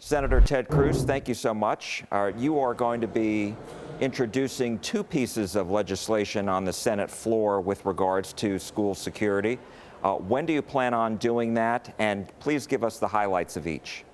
Senator Ted Cruz, thank you so much. You are going to be introducing two pieces of legislation on the Senate floor with regards to school security. When do you plan on doing that? And please give us the highlights of each.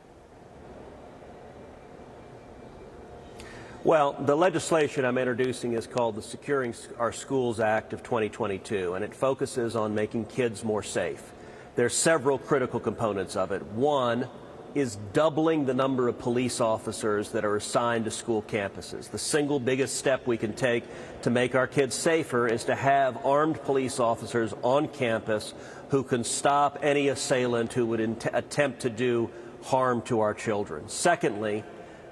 Well, the legislation I'm introducing is called the Securing Our Schools Act of 2022, and it focuses on making kids more safe. There are several critical components of it. One is doubling the number of police officers that are assigned to school campuses. The single biggest step we can take to make our kids safer is to have armed police officers on campus who can stop any assailant who would attempt to do harm to our children. Secondly,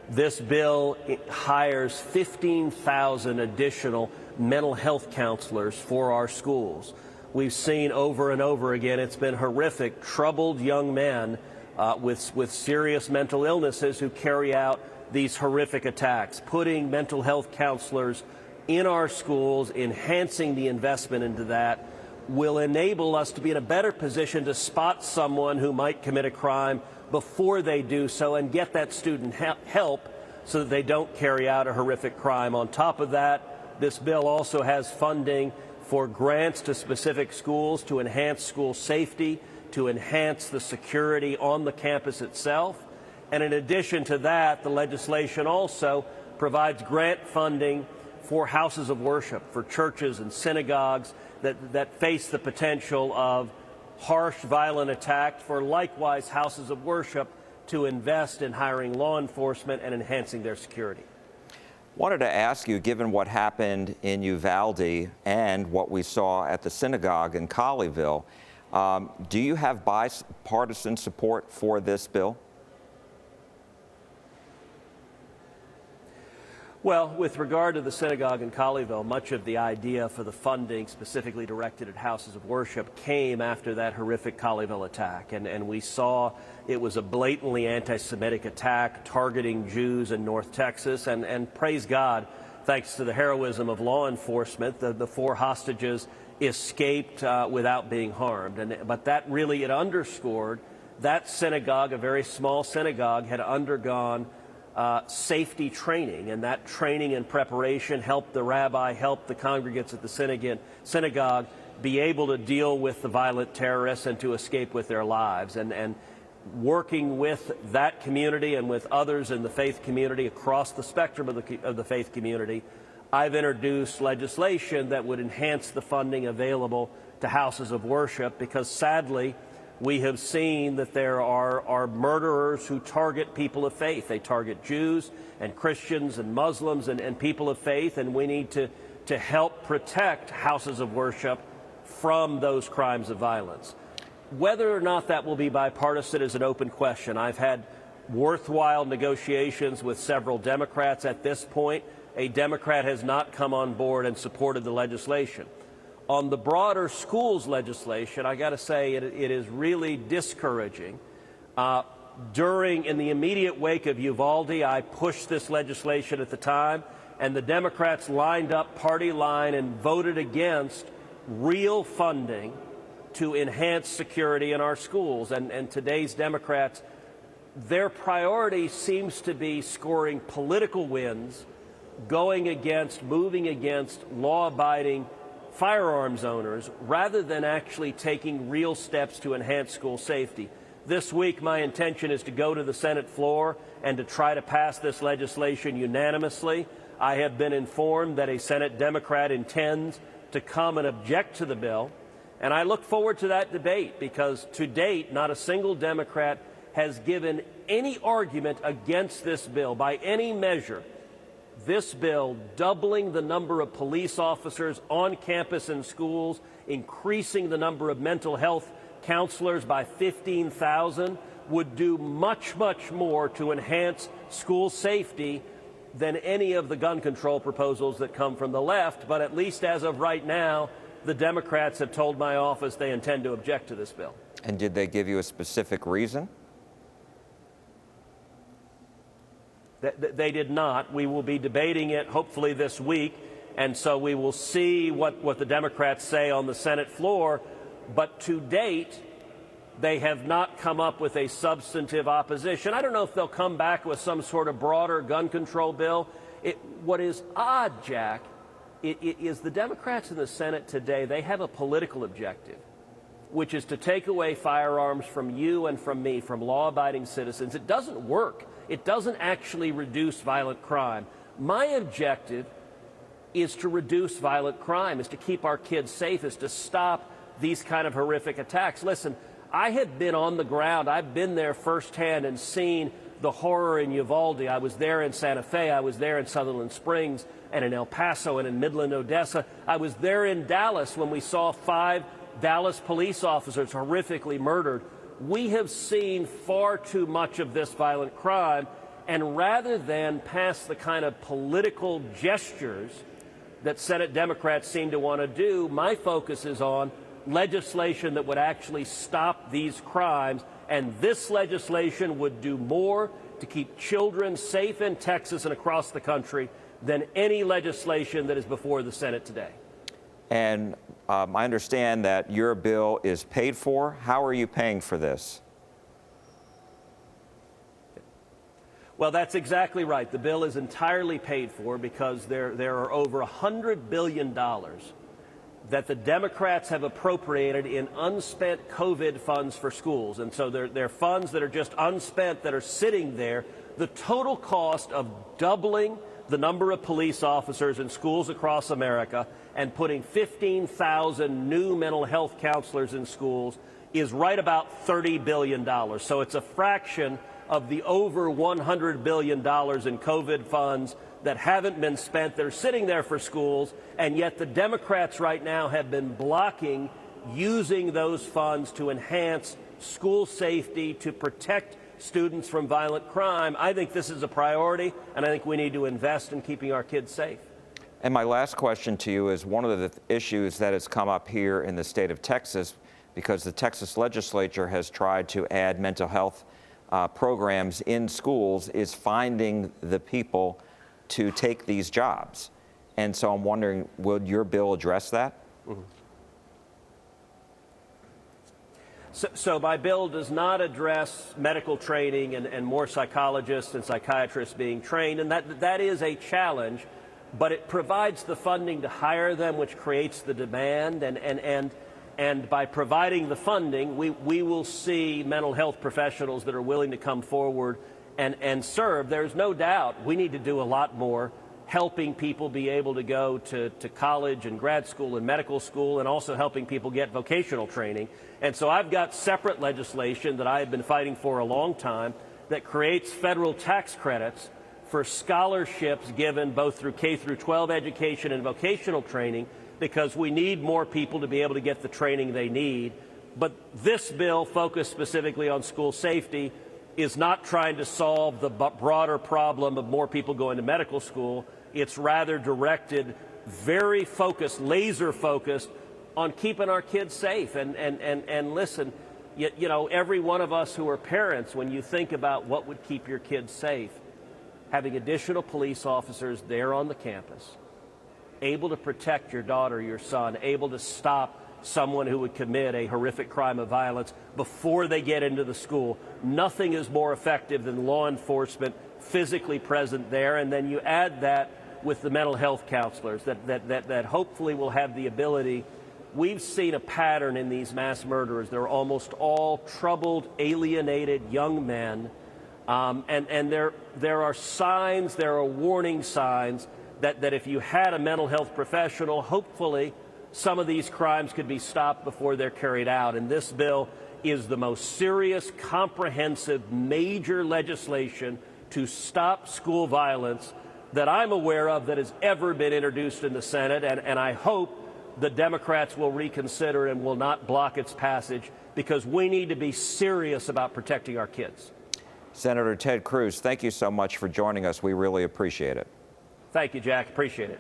this bill hires 15,000 additional mental health counselors for our schools. We've seen over and over again, it's been horrific, troubled young men with serious mental illnesses who carry out these horrific attacks. Putting mental health counselors in our schools, enhancing the investment into that, will enable us to be in a better position to spot someone who might commit a crime before they do so and get that student help so that they don't carry out a horrific crime. On top of that, this bill also has funding for grants to specific schools to enhance school safety, to enhance the security on the campus itself. And in addition to that, the legislation also provides grant funding for houses of worship, for churches and synagogues that face the potential of harsh, violent attack, for likewise houses of worship to invest in hiring law enforcement and enhancing their security. Wanted to ask you, given what happened in Uvalde and what we saw at the synagogue in Colleyville, do you have bipartisan support for this bill? Well, with regard to the synagogue in Colleyville, much of the idea for the funding specifically directed at houses of worship came after that horrific Colleyville attack. And we saw it was a blatantly anti-Semitic attack targeting Jews in North Texas. And praise God, thanks to the heroism of law enforcement, the 4 hostages escaped without being harmed. But that really, it underscored that synagogue, a very small synagogue, had undergone safety training, and that training and preparation helped the rabbi, helped the congregants at the synagogue be able to deal with the violent terrorists and to escape with their lives. And working with that community and with others in the faith community across the spectrum of the faith community, I've introduced legislation that would enhance the funding available to houses of worship, because sadly, we have seen that there are murderers who target people of faith. They target Jews and Christians and Muslims and people of faith, and we need to help protect houses of worship from those crimes of violence. Whether or not that will be bipartisan is an open question. I've had worthwhile negotiations with several Democrats. At this point, a Democrat has not come on board and supported the legislation. On the broader schools legislation, I got to say it is really discouraging. In the immediate wake of Uvalde, I pushed this legislation at the time, and the Democrats lined up party line and voted against real funding to enhance security in our schools. And today's Democrats, their priority seems to be scoring political wins, moving against law-abiding firearms owners, rather than actually taking real steps to enhance school safety. This week, my intention is to go to the Senate floor and to try to pass this legislation unanimously. I have been informed that a Senate Democrat intends to come and object to the bill, and I look forward to that debate, because to date, not a single Democrat has given any argument against this bill by any measure. This bill, doubling the number of police officers on campus and schools, increasing the number of mental health counselors by 15,000, would do much, much more to enhance school safety than any of the gun control proposals that come from the left. But at least as of right now, the Democrats have told my office they intend to object to this bill. And did they give you a specific reason? They did not. We will be debating it hopefully this week, and so we will see what the Democrats say on the Senate floor. But to date, They have not come up with a substantive opposition. I don't know if they'll come back with some sort of broader gun control bill. What is odd, Jack, is the Democrats in the Senate today, they have a political objective, which is to take away firearms from you and from me, from law-abiding citizens. It doesn't work. It doesn't actually reduce violent crime. My objective is to reduce violent crime, is to keep our kids safe, is to stop these kind of horrific attacks. Listen, I have been on the ground. I've been there firsthand and seen the horror in Uvalde. I was there in Santa Fe. I was there in Sutherland Springs and in El Paso and in Midland, Odessa. I was there in Dallas when we saw 5 Dallas police officers horrifically murdered. We have seen far too much of this violent crime, and rather than pass the kind of political gestures that Senate Democrats seem to want to do, my focus is on legislation that would actually stop these crimes, and this legislation would do more to keep children safe in Texas and across the country than any legislation that is before the Senate today. And I understand that your bill is paid for. How are you paying for this? Well, that's exactly right. The bill is entirely paid for because there are over $100 billion that the Democrats have appropriated in unspent COVID funds for schools. And so they're funds that are just unspent, that are sitting there. The total cost of doubling the number of police officers in schools across America and putting 15,000 new mental health counselors in schools is right about $30 billion. So it's a fraction of the over $100 billion in COVID funds that haven't been spent. They're sitting there for schools, and yet the Democrats right now have been blocking using those funds to enhance school safety, to protect students from violent crime. I think this is a priority, and I think we need to invest in keeping our kids safe. And my last question to you is one of the issues that has come up here in the state of Texas, because the Texas legislature has tried to add mental health programs in schools, is finding the people to take these jobs. And so I'm wondering, would your bill address that? Mm-hmm. So my bill does not address medical training and more psychologists and psychiatrists being trained, and that is a challenge, but it provides the funding to hire them, which creates the demand, and by providing the funding, we will see mental health professionals that are willing to come forward and serve. There's no doubt we need to do a lot more helping people be able to go to college and grad school and medical school, and also helping people get vocational training. And so I've got separate legislation that I have been fighting for a long time that creates federal tax credits for scholarships given both through K through 12 education and vocational training, because we need more people to be able to get the training they need. But this bill, focused specifically on school safety, is not trying to solve the broader problem of more people going to medical school. It's rather directed, very focused, laser focused on keeping our kids safe. And listen, you know, every one of us who are parents, when you think about what would keep your kids safe, having additional police officers there on the campus, able to protect your daughter, your son, able to stop someone who would commit a horrific crime of violence before they get into the school. Nothing is more effective than law enforcement physically present there. And then you add that with the mental health counselors that hopefully will have the ability. We've seen a pattern in these mass murderers. They're almost all troubled, alienated young men. And there are signs, there are warning signs that if you had a mental health professional, hopefully some of these crimes could be stopped before they're carried out. And this bill is the most serious, comprehensive, major legislation to stop school violence that I'm aware of that has ever been introduced in the Senate. And I hope the Democrats will reconsider and will not block its passage, because we need to be serious about protecting our kids. Senator Ted Cruz, thank you so much for joining us. We really appreciate it. Thank you, Jack. Appreciate it.